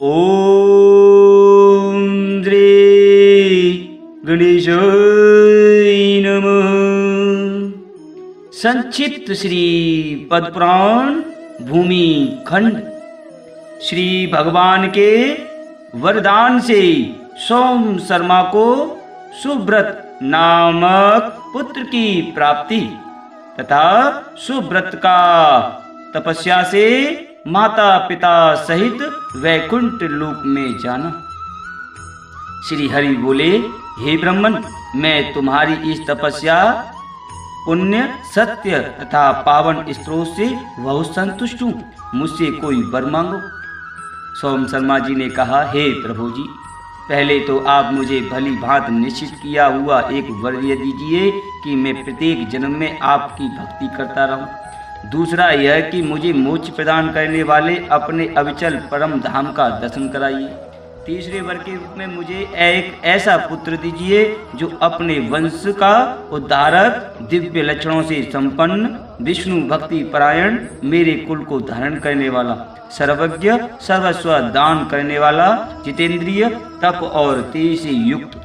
ओम श्री गणेशाय नमः। संक्षिप्त श्री पद्मपुराण भूमि खंड। श्री भगवान के वरदान से सोम शर्मा को सुब्रत नामक पुत्र की प्राप्ति तथा सुब्रत का तपस्या से माता पिता सहित वैकुंठ लोक में जाना। श्री हरि बोले, हे ब्राह्मण, मैं तुम्हारी इस तपस्या, पुण्य, सत्य तथा पावन स्त्रोत से बहुत संतुष्ट हूँ। मुझसे कोई वर मांगो। सोम शर्मा जी ने कहा, हे प्रभु जी, पहले तो आप मुझे भली भांति निश्चित किया हुआ एक वर दीजिए कि मैं प्रत्येक जन्म में आपकी भक्ति करता रहूं। दूसरा यह कि मुझे मोक्ष प्रदान करने वाले अपने अविचल परम धाम का दर्शन कराइए। तीसरे वर के रूप में मुझे एक ऐसा पुत्र दीजिए जो अपने वंश का उद्धारक, दिव्य लक्षणों से संपन्न, विष्णु भक्ति परायण, मेरे कुल को धारण करने वाला, सर्वज्ञ, सर्वस्व दान करने वाला, जितेंद्रिय, तप और तेज से युक्त,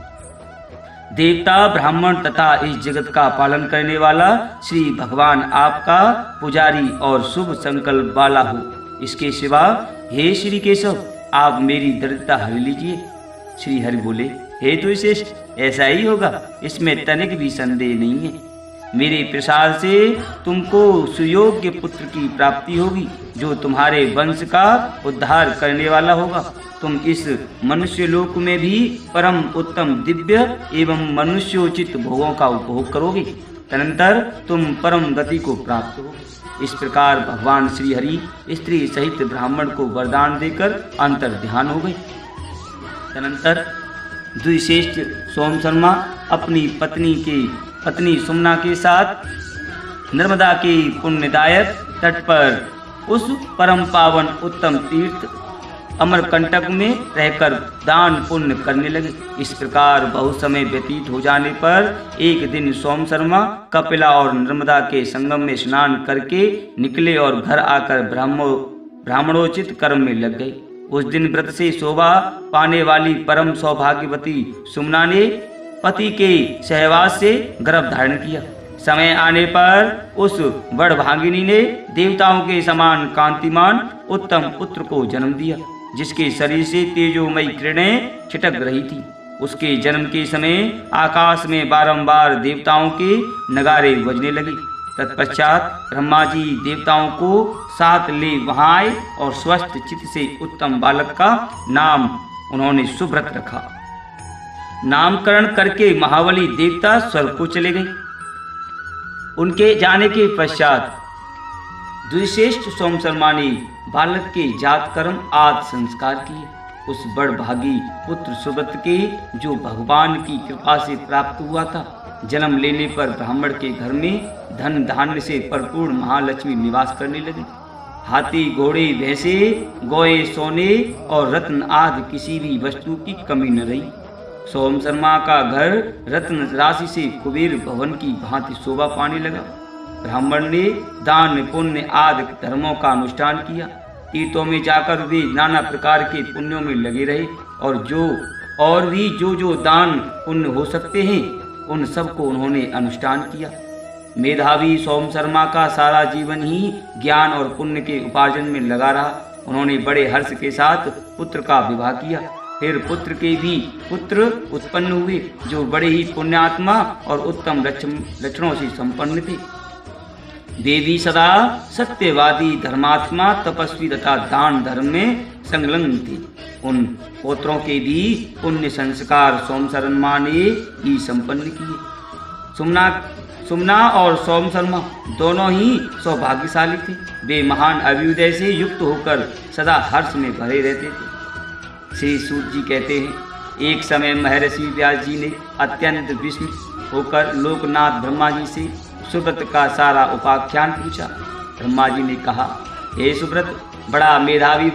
देवता, ब्राह्मण तथा इस जगत का पालन करने वाला श्री भगवान आपका पुजारी और शुभ संकल्प वाला हो। इसके सिवा हे श्री केशव, आप मेरी दरिद्रता हर लीजिए। श्री हरि बोले, हे तुलश्रेष्ठ, ऐसा ही होगा, इसमें तनिक भी संदेह नहीं है। मेरे प्रसाद से तुमको सुयोग्य पुत्र की प्राप्ति होगी जो तुम्हारे वंश का उद्धार करने वाला होगा। तुम इस मनुष्य लोक में भी परम उत्तम दिव्य एवं मनुष्योचित भोगों का उपभोग करोगे। तदनंतर तुम परम गति को प्राप्त हो। इस प्रकार भगवान श्री हरि स्त्री सहित ब्राह्मण को वरदान देकर अंतर ध्यान हो गए। तदनंतर द्विश्रेष्ठ सोम शर्मा अपनी पत्नी सुमना के साथ नर्मदा के पुण्यदायक तट पर उस परम पावन उत्तम तीर्थ अमरकंटक में रहकर दान पुण्य करने लगे। इस प्रकार बहुत समय व्यतीत हो जाने पर एक दिन सोम शर्मा कपिला और नर्मदा के संगम में स्नान करके निकले और घर आकर ब्राह्मणोचित कर्म में लग गए। उस दिन व्रत से शोभा पाने वाली परम सौभाग्यवती सुमना ने पति के सहवास से गर्भ धारण किया। समय आने पर उस बड़भागिनी ने देवताओं के समान कांतिमान उत्तम पुत्र को जन्म दिया, जिसके शरीर से तेजोमयी किरणें छिटक रही थी। उसके जन्म के समय आकाश में बारंबार देवताओं के नगारे बजने लगे। तत्पश्चात ब्रह्मा जी देवताओं को साथ ले वहां आए और स्वस्थ चित्त से उत्तम बालक का नाम उन्होंने सुब्रत रखा। नामकरण करके महाबली देवता स्वर्ग को चले गए। उनके जाने के पश्चात द्विश्रेष्ठ सोम शर्मा ने बालक के जात कर्म आदि संस्कार किए। उस बड़भागी पुत्र सुब्रत के, जो भगवान की कृपा से प्राप्त हुआ था, जन्म लेने पर ब्राह्मण के घर में धन धान्य से भरपूर महालक्ष्मी निवास करने लगे। हाथी, घोड़े, भैंसे, गौए, सोने और रत्न आदि किसी भी वस्तु की कमी न रही। सोम शर्मा का घर रत्न राशि से कुबेर भवन की भांति शोभा पाने लगा। ब्राह्मण ने दान पुण्य आदि धर्मों का अनुष्ठान किया। तीर्थों में जाकर वे नाना प्रकार के पुण्यों में लगे रहे और भी जो दान पुण्य हो सकते हैं उन सब को उन्होंने अनुष्ठान किया। मेधावी सोम शर्मा का सारा जीवन ही ज्ञान और पुण्य के उपार्जन में लगा रहा। उन्होंने बड़े हर्ष के साथ पुत्र का विवाह किया। फिर पुत्र के भी पुत्र उत्पन्न हुए जो बड़े ही पुण्यात्मा और उत्तम लक्षणों से संपन्न थे। देवी सदा सत्यवादी, धर्मात्मा, तपस्वी तथा दान धर्म में संलग्न थे। उन पुत्रों के भी पुण्य संस्कार सोम शर्मा ने ही संपन्न किए। सुमना और सोम शर्मा दोनों ही सौभाग्यशाली थे। वे महान अभ्युदय से युक्त होकर सदा हर्ष में भरे रहते थे। श्री सूत जी कहते हैं, एक समय महर्षि व्यास जी ने अत्यंत विस्मित होकर लोकनाथ ब्रह्मा जी से सुब्रत का सारा उपाख्यान पूछा। ब्रह्मा जी ने कहा, हे सुब्रत, बड़ा मेधावी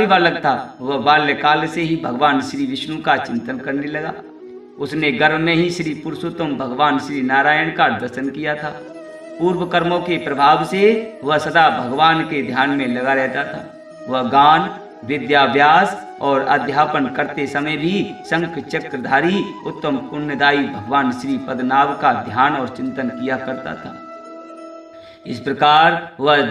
बालक था। वह बाल्यकाल से ही भगवान श्री विष्णु का चिंतन करने लगा। उसने गर्भ में ही श्री पुरुषोत्तम भगवान श्री नारायण का दर्शन किया था। पूर्व कर्मों के प्रभाव से वह सदा भगवान के ध्यान में लगा रहता था। वह गान, विद्याभ्यास और अध्यापन करते समय भी शंख चक्रधारी उत्तम पुण्यदायी भगवान श्री पद्मनाभ का ध्यान और चिंतन किया करता था। इस प्रकार वह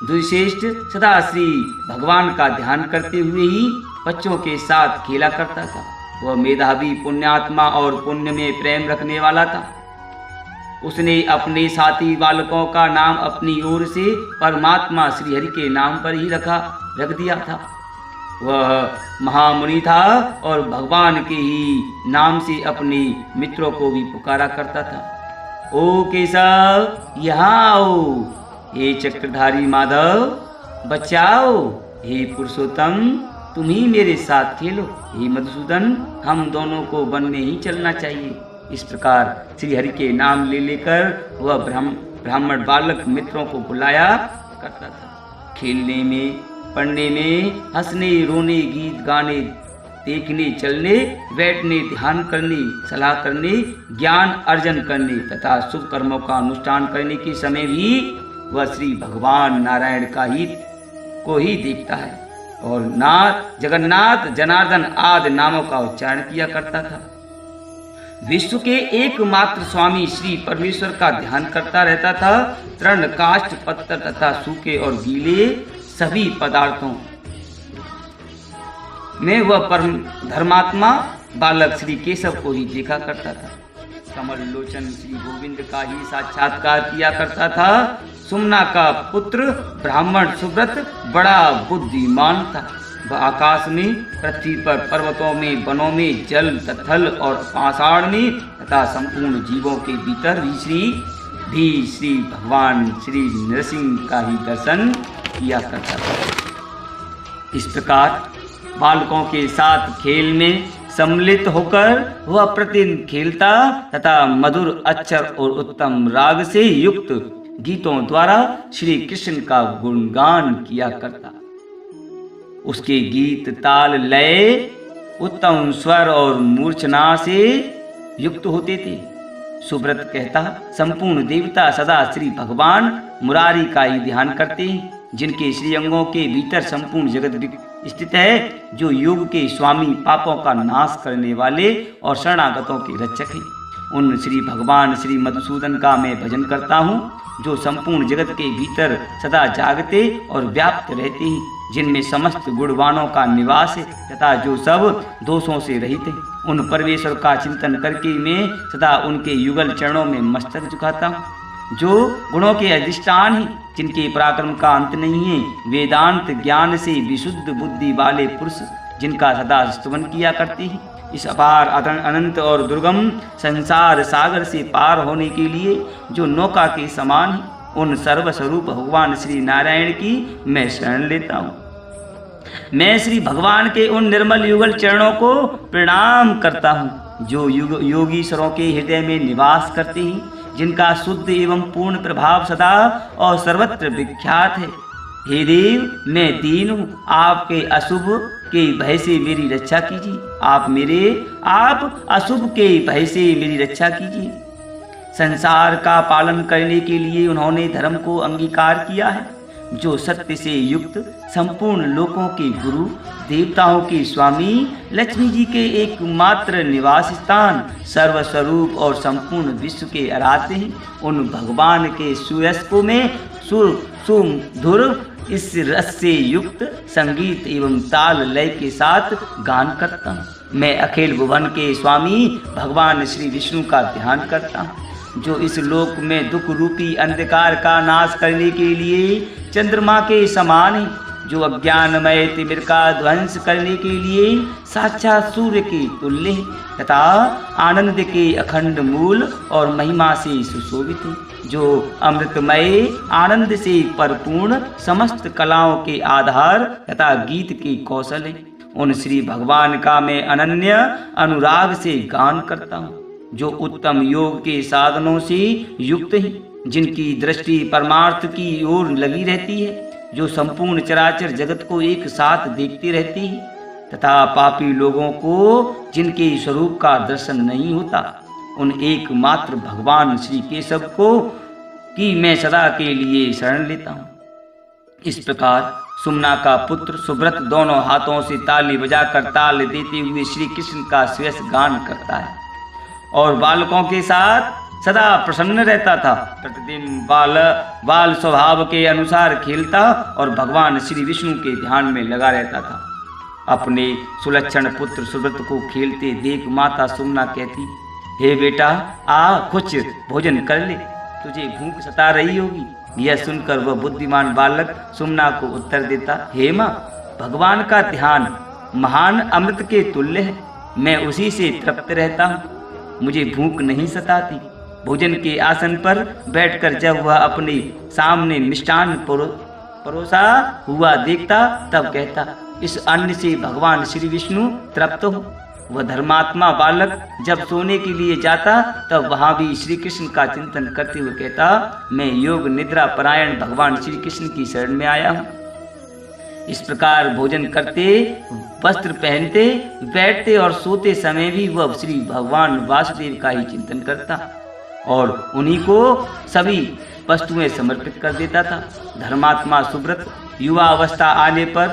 द्विश्रेष्ठ सदा श्री भगवान का ध्यान करते हुए ही बच्चों के साथ खेला करता था। वह मेधावी, पुण्यात्मा और पुण्य में प्रेम रखने वाला था। उसने अपने साथी बालकों का नाम अपनी ओर से परमात्मा श्री हरि के नाम पर ही रख दिया था। वह महामुनि था और भगवान के ही नाम से अपने मित्रों को भी पुकारा करता था। ओ केशव, यहाँ आओ। हे चक्रधारी माधव, बचाओ। हे पुरुषोत्तम, तुम ही मेरे साथ खेलो। हे मधुसूदन, हम दोनों को वन में ही चलना चाहिए। इस प्रकार श्री हरि के नाम ले लेकर वह ब्राह्मण बालक मित्रों को बुलाया करता था। खेलने में, पढ़ने में, हंसने, रोने, गीत गाने, देखने, चलने, बैठने, ध्यान करने, सलाह करने, ज्ञान अर्जन करने तथा शुभ कर्मों का अनुष्ठान करने के समय भी वह श्री भगवान नारायण को ही देखता है और नाथ, जगन्नाथ, जनार्दन आदि नामों का उच्चारण किया करता था। विश्व के एकमात्र स्वामी श्री परमेश्वर का ध्यान करता रहता था। तृण, काष्ठ, पत्थर तथा सूखे और गीले सभी पदार्थों में वह परम धर्मात्मा बालक श्री केशव को ही देखा करता था। कमल लोचन श्री गोविंद का ही साक्षात्कार किया करता था। सुमना का पुत्र ब्राह्मण सुव्रत बड़ा बुद्धिमान था। वह आकाश में, पृथ्वी पर, पर्वतों में, वनों में, जल, थल और पाषाण में तथा संपूर्ण जीवों के भीतर भी श्री भगवान श्री नरसिंह का ही दर्शन किया करता था। इस प्रकार बालकों के साथ खेल में सम्मिलित होकर वह प्रतिदिन खेलता तथा मधुर अक्षर और उत्तम राग से युक्त गीतों द्वारा श्री कृष्ण का गुणगान किया करता। उसके गीत ताल, लय, उत्तम स्वर और मूर्छना से युक्त होते थे। सुब्रत कहता, संपूर्ण देवता सदा श्री भगवान मुरारी का ही ध्यान करते हैं, जिनके श्रीअंगों के भीतर संपूर्ण जगत स्थित है, जो योग के स्वामी, पापों का नाश करने वाले और शरणागतों के रक्षक हैं। उन श्री भगवान श्री मधुसूदन का मैं भजन करता हूँ, जो संपूर्ण जगत के भीतर सदा जागते और व्याप्त रहते हैं, जिनमें समस्त गुणवानों का निवास है तथा जो सब दोषों से रहित है। उन परमेश्वर का चिंतन करके मैं सदा उनके युगल चरणों में मस्तक झुकाता हूँ, जो गुणों के अधिष्ठान हैं, जिनके पराक्रम का अंत नहीं है। वेदांत ज्ञान से विशुद्ध बुद्धि वाले पुरुष जिनका सदा स्तुवन किया करते हैं। इस अपार, अनंत और दुर्गम संसार सागर से पार होने के लिए जो नौका के समान है, उन सर्वस्वरूप भगवान श्री नारायण की मैं शरण लेता हूँ। मैं श्री भगवान के उन निर्मल युगल चरणों को प्रणाम करता हूँ, जो योगीश्वरों के हृदय में निवास करते हैं, जिनका शुद्ध एवं पूर्ण प्रभाव सदा और सर्वत्र विख्यात है। हे देव, मैं दीन हूँ, आपके अशुभ के भय से मेरी रक्षा कीजिए। आप अशुभ के भय से मेरी रक्षा कीजिए। संसार का पालन करने के लिए उन्होंने धर्म को अंगीकार किया है, जो सत्य से युक्त संपूर्ण लोकों के गुरु, देवताओं के स्वामी, लक्ष्मी जी के एकमात्र निवास स्थान, सर्वस्वरूप और संपूर्ण विश्व के आराध्य हैं। उन भगवान के सुयश को मैं सुमधुर इस रस से युक्त संगीत एवं ताल लय के साथ गान करता हूँ। मैं अखिल भुवन के स्वामी भगवान श्री विष्णु का ध्यान करता हूँ, जो इस लोक में दुख रूपी अंधकार का नाश करने के लिए चंद्रमा के समान है, जो अज्ञानमय तिमिर का ध्वंस करने के लिए साक्षात सूर्य के तुल्य है तथा आनंद के अखंड मूल और महिमा से सुशोभित है, जो अमृतमय आनंद से परिपूर्ण समस्त कलाओं के आधार तथा गीत के कौशल है। उन श्री भगवान का मैं अनन्य अनुराग से गान करता हूँ, जो उत्तम योग के साधनों से युक्त हैं, जिनकी दृष्टि परमार्थ की ओर लगी रहती है, जो संपूर्ण चराचर जगत को एक साथ देखते रहती है तथा पापी लोगों को जिनके स्वरूप का दर्शन नहीं होता, उन एकमात्र भगवान श्री केशव को कि मैं सदा के लिए शरण लेता हूँ। इस प्रकार सुमना का पुत्र सुब्रत दोनों हाथों से ताली बजाकर ताल देते हुए श्री कृष्ण का श्रेष्ठ गान करता है और बालकों के साथ सदा प्रसन्न रहता था। प्रतिदिन बाल स्वभाव के अनुसार खेलता और भगवान श्री विष्णु के ध्यान में लगा रहता था। अपने सुलक्षण पुत्र सुब्रत को खेलते देख माता सुमना कहती, हे बेटा, आ कुछ भोजन कर ले, तुझे भूख सता रही होगी। यह सुनकर वह बुद्धिमान बालक सुमना को उत्तर देता, हे माँ, भगवान का ध्यान महान अमृत के तुल्य है, मैं उसी से तृप्त रहता हूँ, मुझे भूख नहीं सताती। भोजन के आसन पर बैठकर जब वह अपने सामने मिष्टान परोसा हुआ देखता तब कहता, इस अन्न से भगवान श्री विष्णु तृप्त हो। वह धर्मात्मा बालक जब सोने के लिए जाता तब वहां भी श्री कृष्ण का चिंतन करते हुए कहता, मैं योग निद्रा परायण भगवान श्री कृष्ण की शरण में आया हूँ। इस प्रकार भोजन करते, वस्त्र पहनते, बैठते और सोते समय भी वह श्री भगवान वासुदेव का ही चिंतन करता और उन्हीं को सभी वस्तुएं समर्पित कर देता था। धर्मात्मा सुब्रत युवा अवस्था आने पर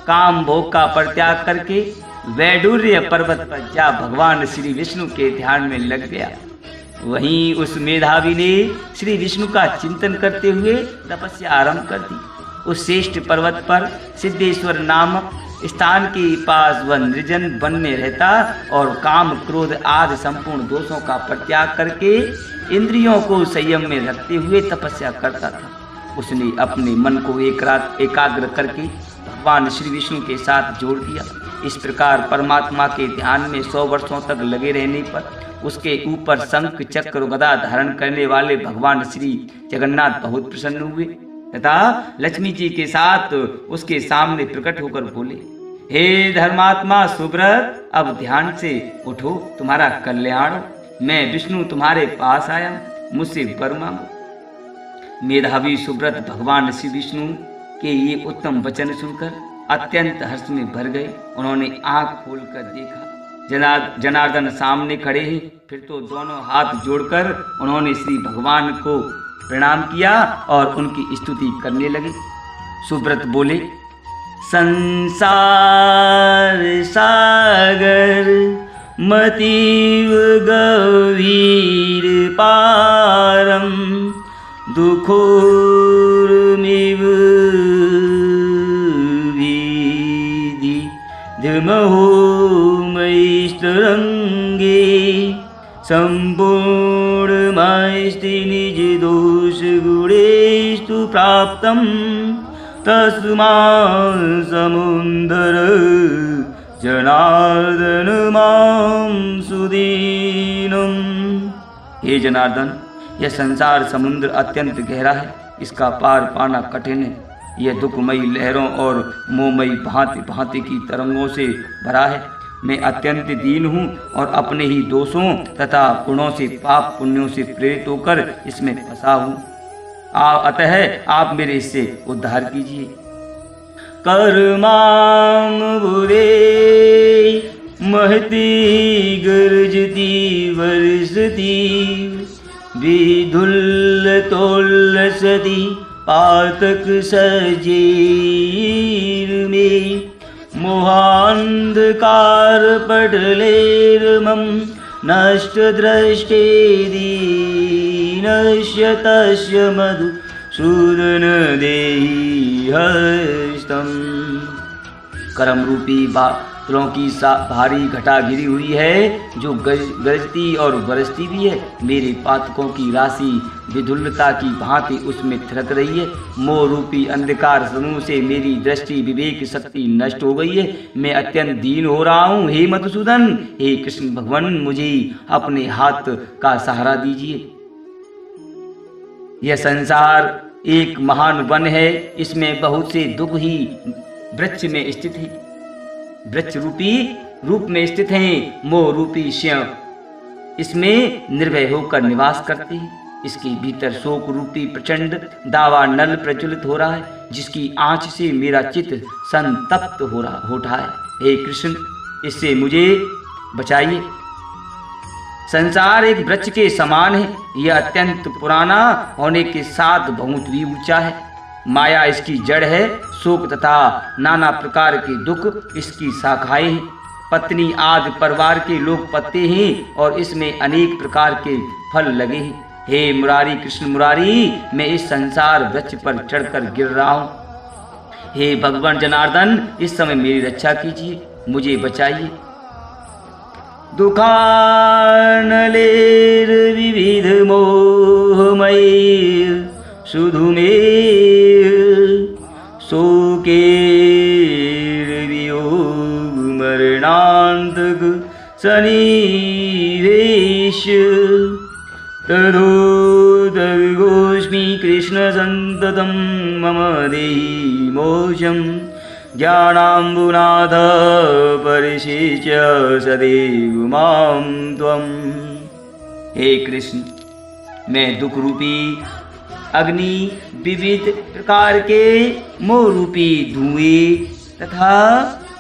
काम भोग का परित्याग करके वैडूर्य पर्वत पर जा भगवान श्री विष्णु के ध्यान में लग गया। वहीं उस मेधावी ने श्री विष्णु का चिंतन करते हुए तपस्या आरंभ कर दी। उस श्रेष्ठ पर्वत पर सिद्धेश्वर नामक स्थान के पास वह निर्जन वन में रहता और काम क्रोध आदि संपूर्ण दोषों का परित्याग करके इंद्रियों को संयम में रखते हुए तपस्या करता था। उसने अपने मन को एकाग्र करके भगवान श्री विष्णु के साथ जोड़ दिया। इस प्रकार परमात्मा के ध्यान में 100 वर्षों तक लगे रहने पर उसके ऊपर शंख चक्र गदा धारण करने वाले भगवान श्री जगन्नाथ बहुत प्रसन्न हुए तथा लक्ष्मी जी के साथ उसके सामने प्रकट होकर बोले, हे धर्मात्मा सुब्रत, अब ध्यान से उठो, तुम्हारा कल्याण हो। मैं विष्णु तुम्हारे पास आया, मुझसे वर मांगो। मेधावी सुब्रत भगवान श्री विष्णु के ये उत्तम वचन सुनकर अत्यंत हर्ष में भर गए। उन्होंने आंख खोलकर देखा, जनार्दन सामने खड़े हैं। फिर तो दोनों हाथ जोड़कर उन्होंने श्री भगवान को प्रणाम किया और उनकी स्तुति करने लगे। सुब्रत बोले, संसार सागर मतीव गभीर पारम दुखोर्मिव विधि धमहो मैस्तरंगे संपूर्णमस्ति निज दोष गुणेस्तु प्राप्तम तस्मात् समुन्दर जनार्दन मां सुदीनम। हे जनार्दन, यह संसार समुद्र अत्यंत गहरा है, इसका पार पाना कठिन है। यह दुखमयी लहरों और मोहमयी भांति भांति की तरंगों से भरा है। मैं अत्यंत दीन हूँ और अपने ही दोषों तथा गुणों से पाप पुण्यों से प्रेरित होकर इसमें फंसा हूँ। अतः आप मेरे इससे उद्धार कीजिए। कर्माम बुरे महती गर्जती वर्षती विधुल्लतोल्लसति पातक सजीर में मोहान्धकार पटलेर्मम नष्ट दृष्टे दीनस्य तस्य मधुसूदन देहि हस्तम। कर्म रूपी बादलों की भारी घटा घिरी हुई है जो गरजती और बरसती भी है। मेरे पातकों की राशि विधुलता की भांति उसमें थिरक रही है। मोह रूपी अंधकार समूह से मेरी दृष्टि विवेक शक्ति नष्ट हो गई है। मैं अत्यंत दीन हो रहा हूँ। हे मधुसूदन, हे कृष्ण भगवान, मुझे अपने हाथ का सहारा दीजिए। यह संसार एक महान वन है, इसमें बहुत से दुख ही वृक्ष में स्थित है, वृक्ष रूपी रूप में स्थित हैं। मोह रूपी सिंह इसमें निर्भय होकर निवास करते हैं। इसके भीतर शोक रूपी प्रचंड दावा नल प्रज्वलित हो रहा है, जिसकी आंच से मेरा चित्त संतप्त हो रहा है। हे कृष्ण, इससे मुझे बचाइए। संसार एक वृक्ष के समान है। यह अत्यंत पुराना होने के साथ बहुत भी ऊंचा है। माया इसकी जड़ है। शोक तथा नाना प्रकार के दुख इसकी शाखाएं हैं। पत्नी आदि परिवार के लोग पत्ते हैं और इसमें अनेक प्रकार के फल लगे हैं। हे मुरारी, कृष्ण मुरारी, मैं इस संसार वृक्ष पर चढ़कर गिर रहा हूँ। हे भगवान जनार्दन, इस समय मेरी रक्षा कीजिए, मुझे बचाइए। दुखानलेर विविध मोहमय सुधुमे शोकेर वियोग मरणान्तक सन्निवेश तदोदर्गोऽस्मि कृष्ण संततं मम देहि मोक्षम् ज्ञानाम्बुनाथ परिशिष्य सदैव मां त्वं। हे कृष्ण, मैं दुख रूपी अग्नि, विविध प्रकार के मोह रूपी धुएं तथा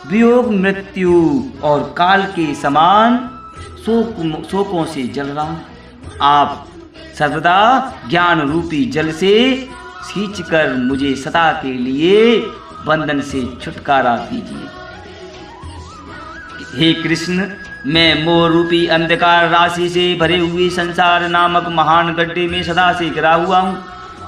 वियोग, मृत्यु और काल के समान शोकों से जल रहा हूँ। आप सर्वदा ज्ञान रूपी जल से खींचकर मुझे सदा के लिए बंधन से छुटकारा दीजिए। हे कृष्ण, मैं मोह रूपी अंधकार राशि से भरे हुए संसार नामक महान गड्ढे में सदा से गिरा हुआ हूँ।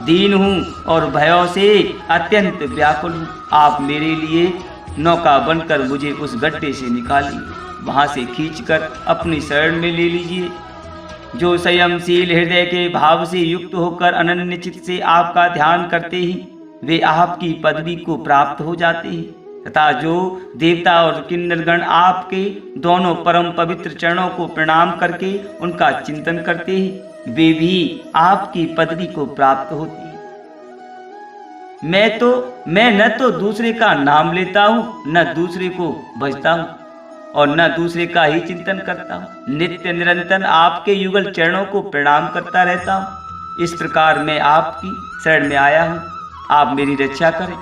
दीन हूँ और भयों से अत्यंत व्याकुल हूँ। आप मेरे लिए नौका बनकर मुझे उस गड्ढे से निकालिए, वहाँ से खींचकर अपनी शरण में ले लीजिए। जो संयमशील हृदय के भाव से युक्त होकर अनन्य चित्त से आपका ध्यान करते हैं, वे आपकी पदवी को प्राप्त हो जाते हैं तथा जो देवता और किन्नरगण आपके दोनों परम पवित्र चरणों को प्रणाम करके उनका चिंतन करते हैं, वे भी आपकी पदवी को प्राप्त होती है। मैं न तो दूसरे का नाम लेता हूँ, न दूसरे को भजता हूँ और न दूसरे का ही चिंतन करता हूँ। नित्य निरंतर आपके युगल चरणों को प्रणाम करता रहता हूँ। इस प्रकार मैं आपकी शरण में आया हूँ। आप मेरी रक्षा करें,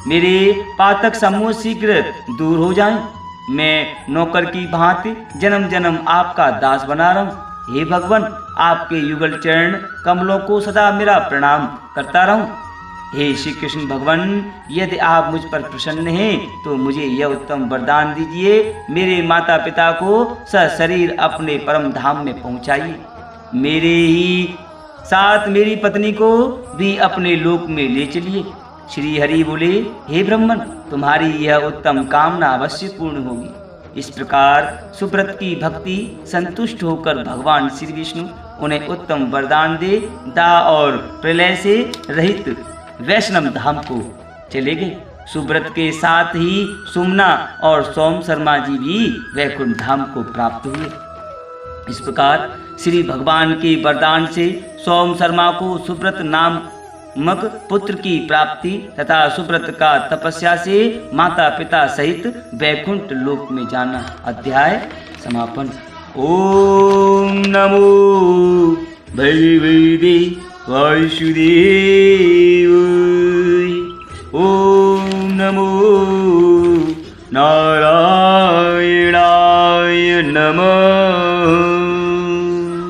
मेरे पातक समूह शीघ्र दूर हो जाएं। मैं नौकर की भांति जन्म जन्म आपका दास बना रहूं। हे भगवान, आपके युगल चरण कमलों को सदा मेरा प्रणाम करता रहूं। हे श्री कृष्ण भगवान, यदि आप मुझ पर प्रसन्न हैं तो मुझे यह उत्तम वरदान दीजिए, मेरे माता पिता को सशरीर अपने परम धाम में पहुंचाइए। मेरे ही साथ मेरी पत्नी को भी अपने लोक में ले चलिए। श्री हरि बोले, हे ब्रह्मन, तुम्हारी यह उत्तम कामना अवश्य पूर्ण होगी। इस प्रकार सुब्रत की भक्ति संतुष्ट होकर भगवान श्री विष्णु उन्हें उत्तम वरदान दे दाह और प्रलय से रहित वैष्णव धाम को चले गए। सुब्रत के साथ ही सुमना और सोम शर्मा जी भी वैकुंठ धाम को प्राप्त हुए। इस प्रकार श्री भगवान के वरदान से सोम शर्मा को सुब्रत नामक पुत्र की प्राप्ति तथा सुब्रत का तपस्या से माता पिता सहित वैकुंठ लोक में जाना। अध्याय समापन। ओम नमो भगवते वासुदेव।